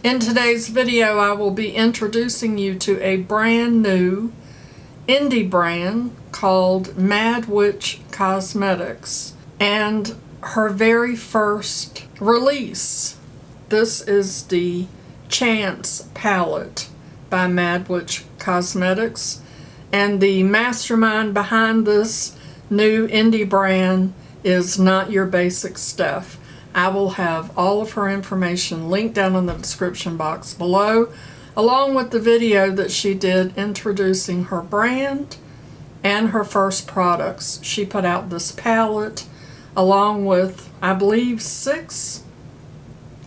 In today's video, I will be introducing you to a brand new indie brand called MadWitch Cosmetics and her very first release. This is the Chance palette by MadWitch Cosmetics, and the mastermind behind this new indie brand is Not Your Basic Steph. I will have all of her information linked down in the description box below, along with the video that she did introducing her brand and her first products. She put out this palette along with, I believe, 6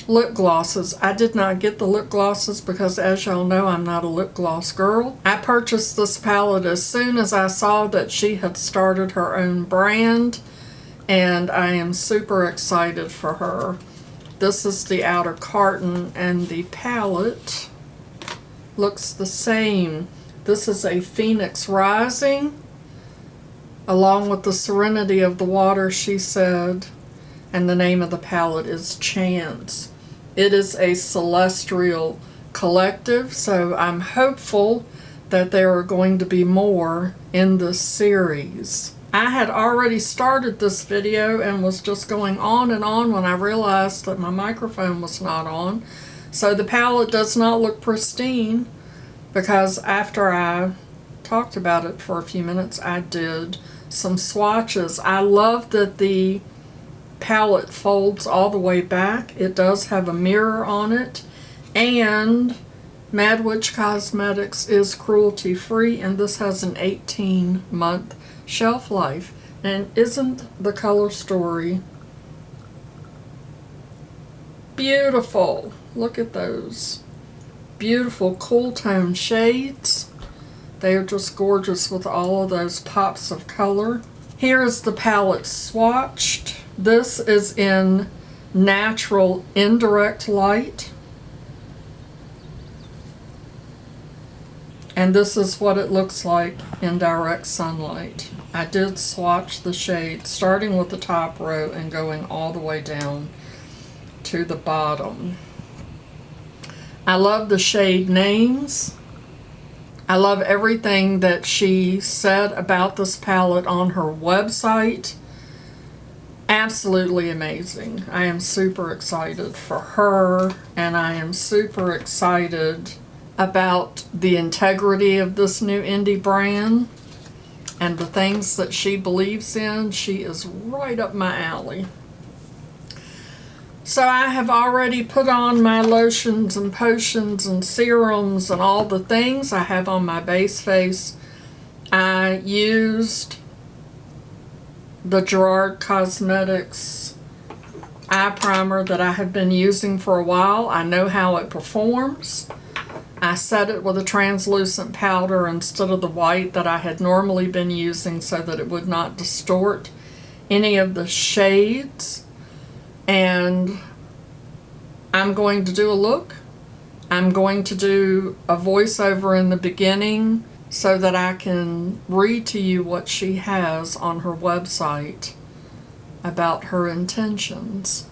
lip glosses. I did not get the lip glosses because, as y'all know, I'm not a lip gloss girl. I purchased this palette as soon as I saw that she had started her own brand, and I am super excited for her. This is the outer carton, and the palette looks the same. This is a Phoenix Rising, along with the Serenity of the Water, she said, and the name of the palette is Chance. It is a celestial collective, so I'm hopeful that there are going to be more in this series. I had already started this video and was just going on and on when I realized that my microphone was not on. So the palette does not look pristine because after I talked about it for a few minutes, I did some swatches. I love that the palette folds all the way back. It does have a mirror on it, and MadWitch Cosmetics is cruelty free, and this has an 18-month shelf life. And isn't the color story beautiful? Look at those beautiful cool tone shades. They are just gorgeous with all of those pops of color. Here is the palette swatched. This is in Natural Indirect Light, and this is what it looks like in direct sunlight. I did swatch the shades starting with the top row and going all the way down to the bottom. I love the shade names. I love everything that she said about this palette on her website. Absolutely amazing. I am super excited for her, and I am super excited about the integrity of this new indie brand and the things that she believes in. She is right up my alley. So I have already put on my lotions and potions and serums and all the things I have on my base face. I used the Gerard Cosmetics eye primer that I have been using for a while. I know how it performs. I set it with a translucent powder instead of the white that I had normally been using so that it would not distort any of the shades. And I'm going to do a look. I'm going to do a voiceover in the beginning so that I can read to you what she has on her website about her intentions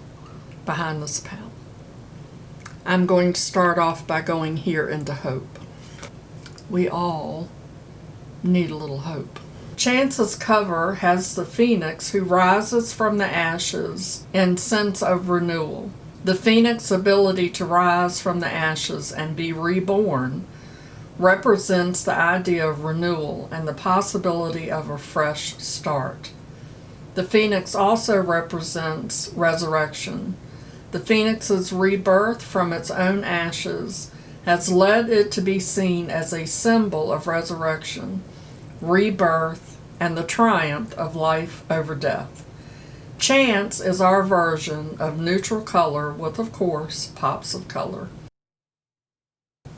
behind this palette. I'm going to start off by going here into hope. We all need a little hope. Chance's cover has the phoenix who rises from the ashes in sense of renewal. The phoenix ability to rise from the ashes and be reborn represents the idea of renewal and the possibility of a fresh start. The phoenix also represents resurrection. The phoenix's rebirth from its own ashes has led it to be seen as a symbol of resurrection, rebirth, and the triumph of life over death. Chance is our version of neutral color with, of course, pops of color.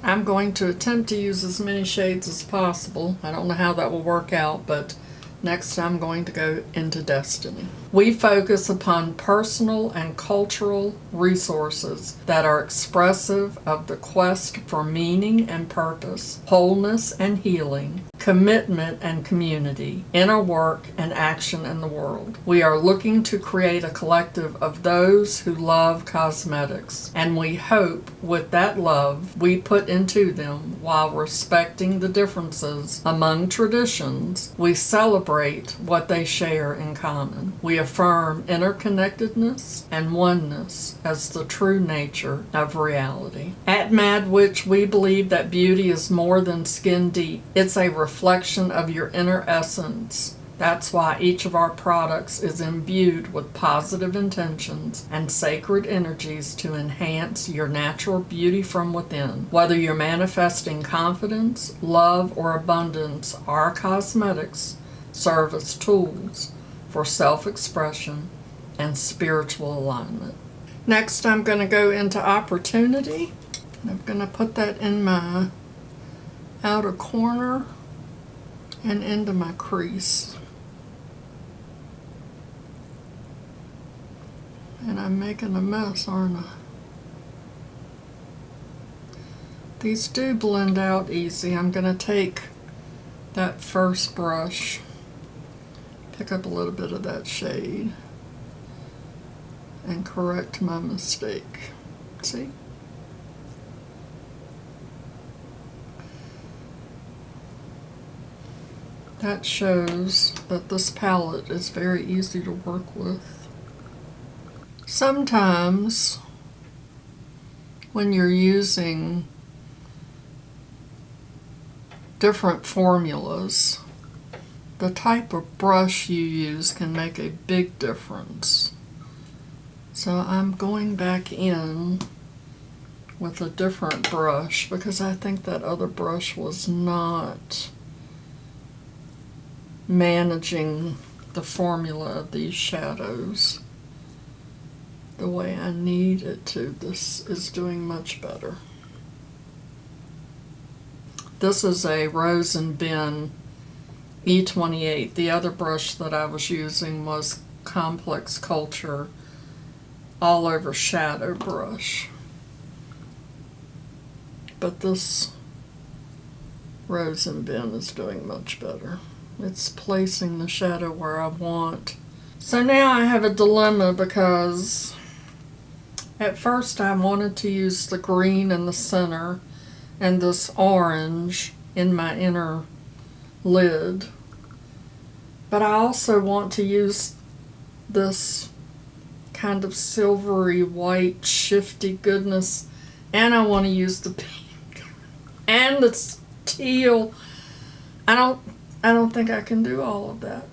I'm going to attempt to use as many shades as possible. I don't know how that will work out, but next I'm going to go into Destiny. We focus upon personal and cultural resources that are expressive of the quest for meaning and purpose, wholeness and healing, commitment and community, inner work and action in the world. We are looking to create a collective of those who love cosmetics, and we hope with that love we put into them, while respecting the differences among traditions, we celebrate what they share in common. We affirm interconnectedness and oneness as the true nature of reality. At MadWitch, we believe that beauty is more than skin deep. It's a reflection of your inner essence. That's why each of our products is imbued with positive intentions and sacred energies to enhance your natural beauty from within. Whether you're manifesting confidence, love, or abundance, our cosmetics serve as tools for self-expression and spiritual alignment. Next, I'm going to go into opportunity. I'm going to put that in my outer corner and into my crease. And I'm making a mess, aren't I? These do blend out easy. I'm going to take that first brush, pick up a little bit of that shade, and correct my mistake. See? That shows that this palette is very easy to work with. Sometimes when you're using different formulas, the type of brush you use can make a big difference. So I'm going back in with a different brush because I think that other brush was not managing the formula of these shadows the way I need it to. This is doing much better. This is a Rose and Ben E28. The other brush that I was using was Complex Culture All Over Shadow brush. But this Rose and Ben is doing much better. It's placing the shadow where I want. So now I have a dilemma because at first I wanted to use the green in the center and this orange in my inner lid. But I also want to use this kind of silvery white shifty goodness, and I want to use the pink and the teal. I don't think I can do all of that.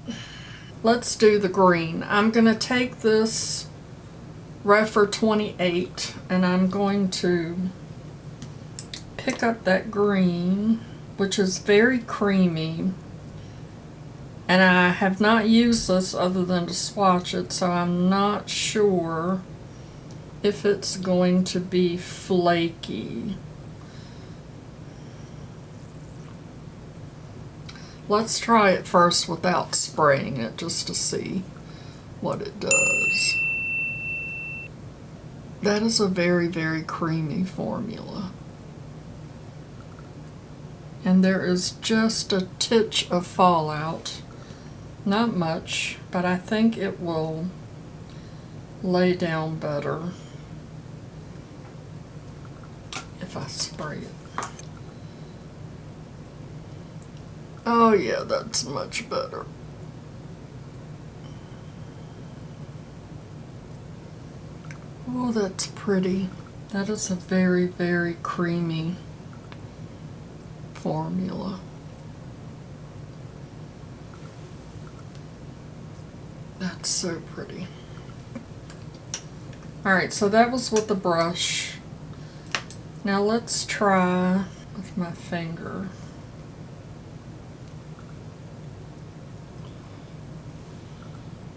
Let's do the green. I'm going to take this Refer 28 and I'm going to pick up that green, which is very creamy. And I have not used this other than to swatch it, so I'm not sure if it's going to be flaky. Let's try it first without spraying it just to see what it does. That is a very, very creamy formula. And there is just a titch of fallout. Not much, but I think it will lay down better if I spray it. Oh yeah, that's much better. Oh, that's pretty. That is a very, very creamy formula. That's so pretty. Alright, so that was with the brush. Now let's try with my finger.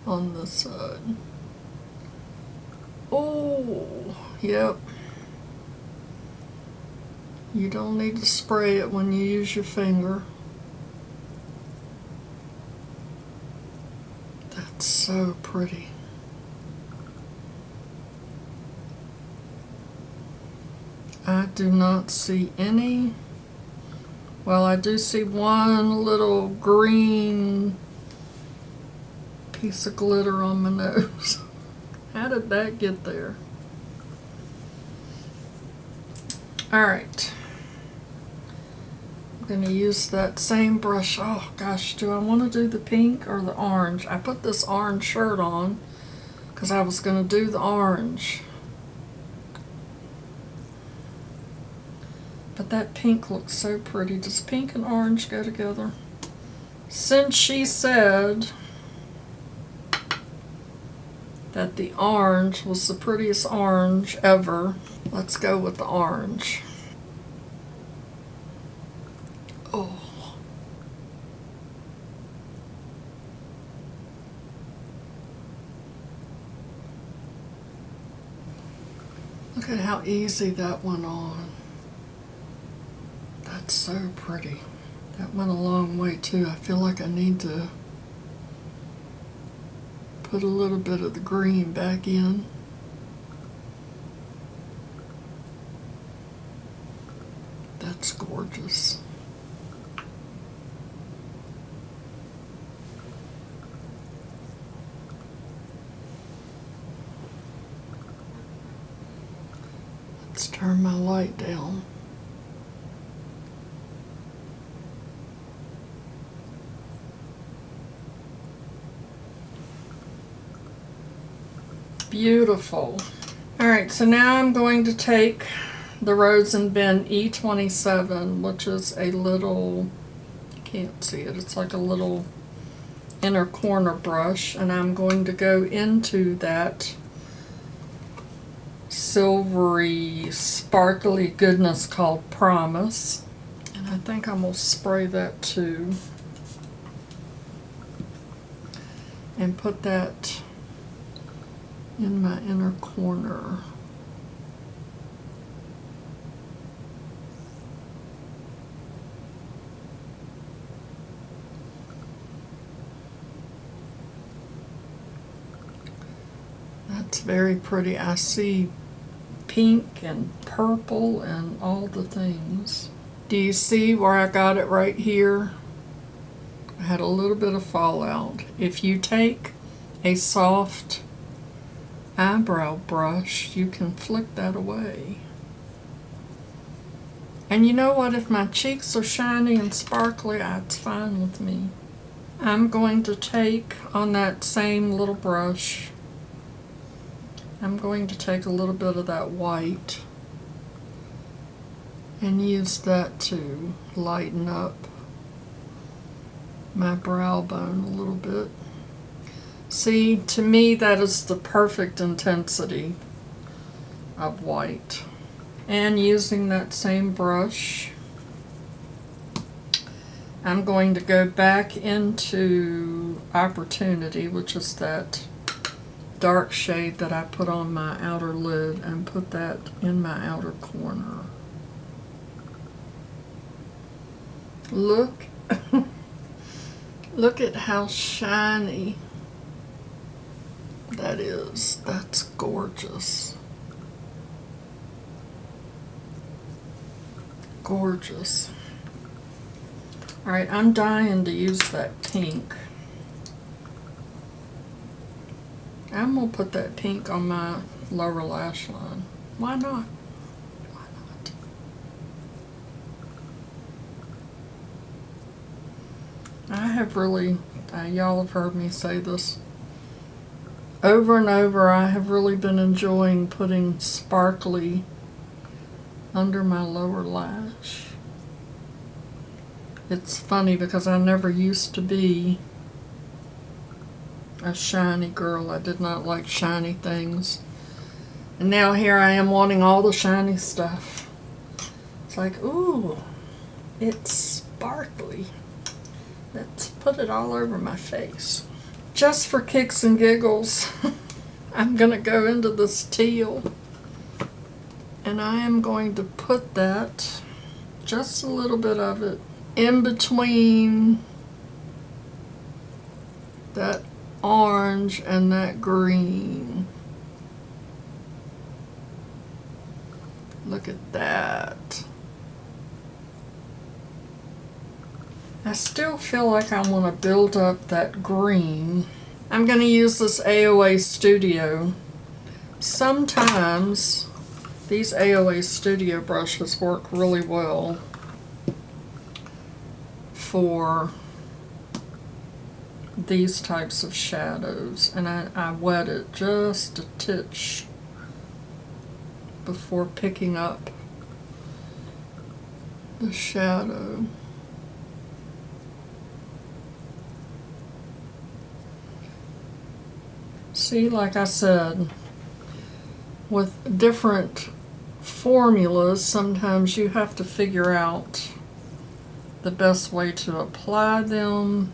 On this side. Oh, yep. You don't need to spray it when you use your finger. That's so pretty. I do not see any. Well, I do see one little green piece of glitter on my nose. How did that get there? Alright. I'm going to use that same brush. Oh gosh, do I want to do the pink or the orange? I put this orange shirt on because I was going to do the orange. But that pink looks so pretty. Does pink and orange go together? Since she said that the orange was the prettiest orange ever, let's go with the orange. Oh. Look at how easy that went on. That's so pretty. That went a long way too. I feel like I need to put a little bit of the green back in. That's gorgeous. Let's turn my light down. Beautiful. Alright, so now I'm going to take the Rose and Bin E27, which is a little, you can't see it, it's like a little inner corner brush, and I'm going to go into that silvery, sparkly goodness called Promise. And I think I'm going to spray that too. And put that in my inner corner. That's very pretty. I see pink and purple and all the things. Do you see where I got it right here? I had a little bit of fallout. If you take a soft eyebrow brush, you can flick that away. And you know what? If my cheeks are shiny and sparkly, it's fine with me. I'm going to take on that same little brush, I'm going to take a little bit of that white and use that to lighten up my brow bone a little bit. See, to me that is the perfect intensity of white. And using that same brush, I'm going to go back into Opportunity, which is that dark shade that I put on my outer lid, and put that in my outer corner. Look, look at how shiny that is. That's gorgeous. Gorgeous. Alright, I'm dying to use that pink. I'm going to put that pink on my lower lash line. Why not? Why not? I have really, y'all have heard me say this over and over, I have really been enjoying putting sparkly under my lower lash. It's funny because I never used to be a shiny girl. I did not like shiny things. And now here I am wanting all the shiny stuff. It's like, ooh, it's sparkly. Let's put it all over my face. Just for kicks and giggles, I'm going to go into this teal. And I am going to put that, just a little bit of it, in between that orange and that green. Look at that. I still feel like I want to build up that green. I'm going to use this AOA Studio. Sometimes these AOA Studio brushes work really well for these types of shadows, and I wet it just a titch before picking up the shadow. See, like I said, with different formulas, sometimes you have to figure out the best way to apply them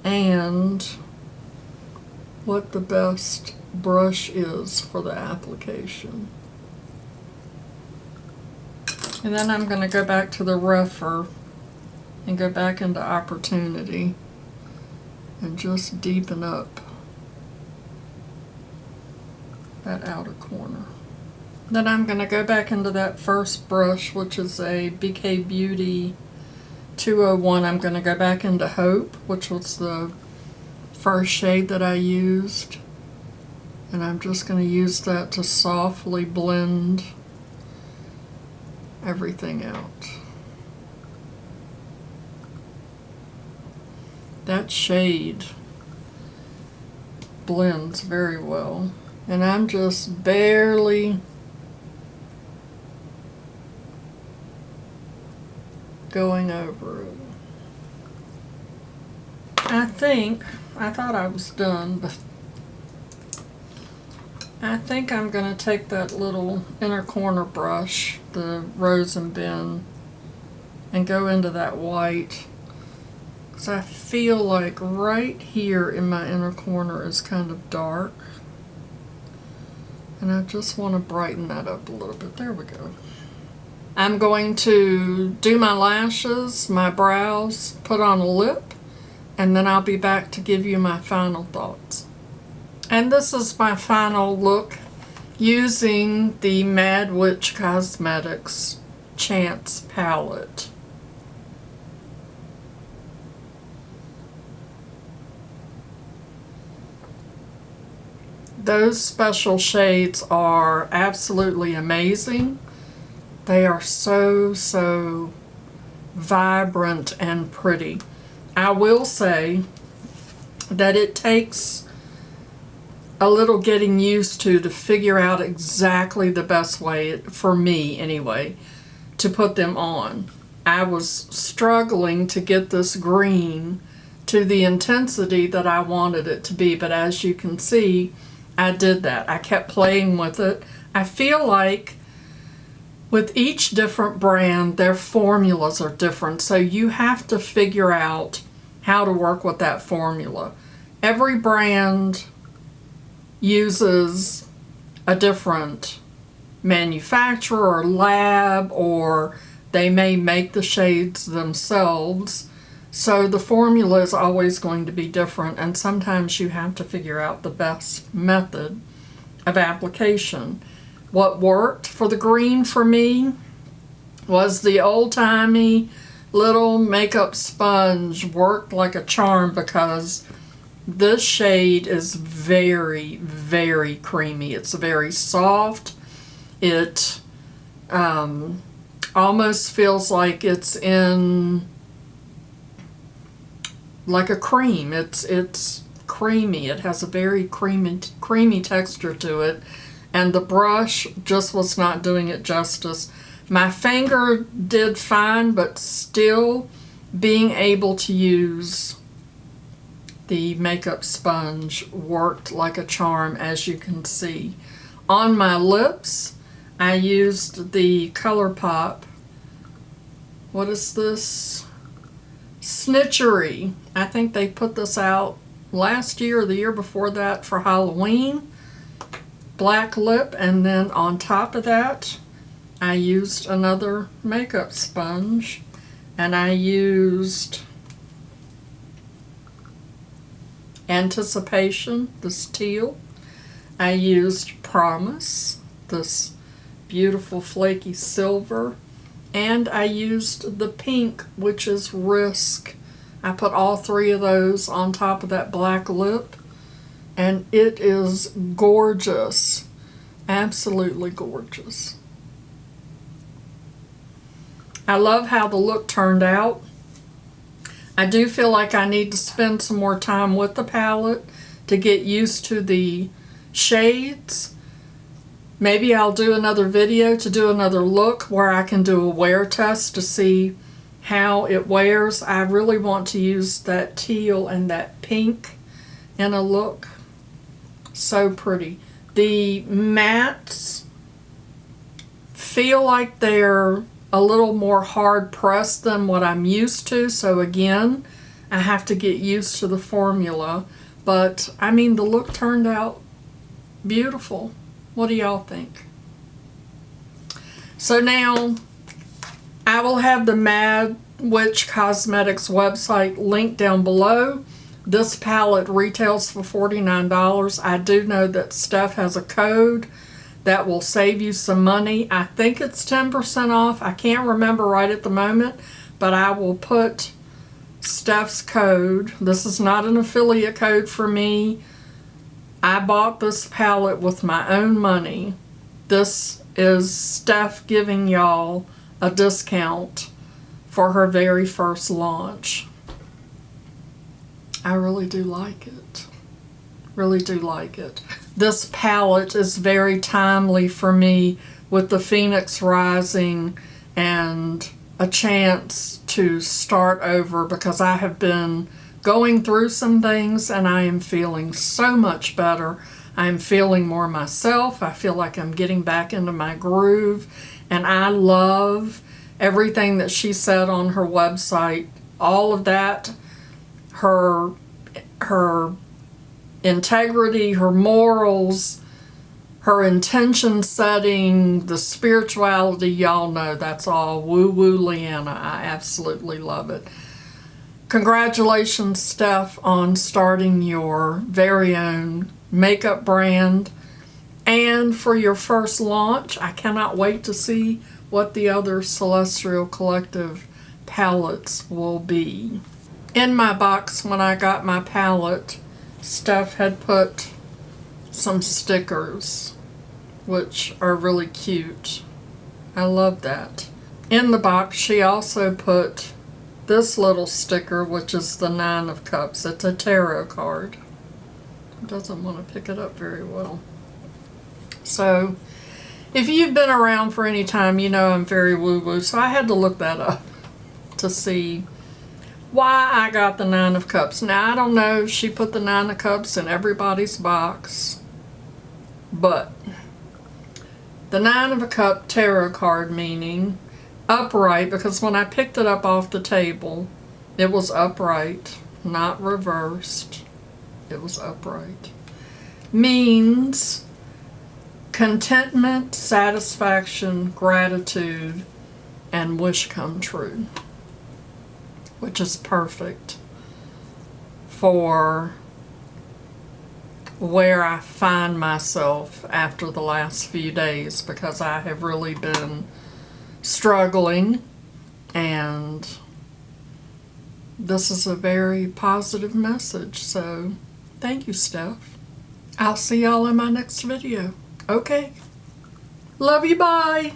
and what the best brush is for the application. And then I'm going to go back to the rougher and go back into Opportunity and just deepen up that outer corner. Then I'm going to go back into that first brush, which is a BK Beauty 201. I'm going to go back into Hope, which was the first shade that I used. And I'm just going to use that to softly blend everything out. That shade blends very well. And I'm just barely going over it. I thought I was done, but I think I'm going to take that little inner corner brush, the Rose and Ben, and go into that white. Because I feel like right here in my inner corner is kind of dark. And I just want to brighten that up a little bit. There we go. I'm going to do my lashes, my brows, put on a lip, and then I'll be back to give you my final thoughts. And this is my final look using the MadWitch Cosmetics Chance palette. Those special shades are absolutely amazing. They are so vibrant and pretty. I will say that it takes a little getting used to figure out exactly the best way, for me anyway, to put them on. I was struggling to get this green to the intensity that I wanted it to be, but as you can see, I did that. I kept playing with it. I feel like with each different brand, their formulas are different, so you have to figure out how to work with that formula. Every brand uses a different manufacturer or lab, or they may make the shades themselves. So the formula is always going to be different, and sometimes you have to figure out the best method of application. What worked for the green for me was the old-timey little makeup sponge. Worked like a charm because this shade is very creamy. It's very soft. It almost feels like it's in like a cream. It's creamy. It has a very creamy texture to it, and the brush just was not doing it justice. My finger did fine, but still being able to use the makeup sponge worked like a charm, as you can see. On my lips, I used the ColourPop. What is this? Snitchery. I think they put this out last year or the year before that for Halloween. Black lip, and then on top of that, I used another makeup sponge, and I used Anticipation, this teal. I used Promise, this beautiful flaky silver. And I used the pink, which is Risk. I put all three of those on top of that black lip. And it is gorgeous. Absolutely gorgeous. I love how the look turned out. I do feel like I need to spend some more time with the palette to get used to the shades. Maybe I'll do another video to do another look where I can do a wear test to see how it wears. I really want to use that teal and that pink in a look. So pretty. The mattes feel like they're a little more hard pressed than what I'm used to, so again I have to get used to the formula, but I mean the look turned out beautiful. What do y'all think? So now I will have the MadWitch Cosmetics website linked down below. This palette retails for $49. I do know that Steph has a code that will save you some money. I think it's 10% off. I can't remember right at the moment, but I will put Steph's code. This is not an affiliate code for me. I bought this palette with my own money. This is Steph giving y'all a discount for her very first launch. I really do like it. Really do like it. This palette is very timely for me with the Phoenix Rising and a chance to start over because I have been going through some things and I am feeling so much better. I am feeling more myself. I feel like I'm getting back into my groove, and I love everything that she said on her website. All of that, her integrity, her morals, her intention setting, the spirituality, y'all know that's all woo-woo Leanna. I absolutely love it. Congratulations, Steph, on starting your very own makeup brand and for your first launch. I cannot wait to see what the other Celestial Collective palettes will be. In my box when I got my palette, Steph had put some stickers, which are really cute. I love that. In the box, she also put this little sticker, which is the Nine of Cups. It's a tarot card. It doesn't want to pick it up very well. So, if you've been around for any time, you know I'm very woo-woo, so I had to look that up to see why I got the Nine of Cups. Now, I don't know if she put the Nine of Cups in everybody's box, but the Nine of a Cup tarot card meaning upright, because when I picked it up off the table, it was upright, not reversed. It was upright. Means contentment, satisfaction, gratitude, and wish come true, which is perfect for where I find myself after the last few days, because I have really been struggling, and this is a very positive message. So thank you, Steph. I'll see y'all in my next video. Okay. Love you, bye.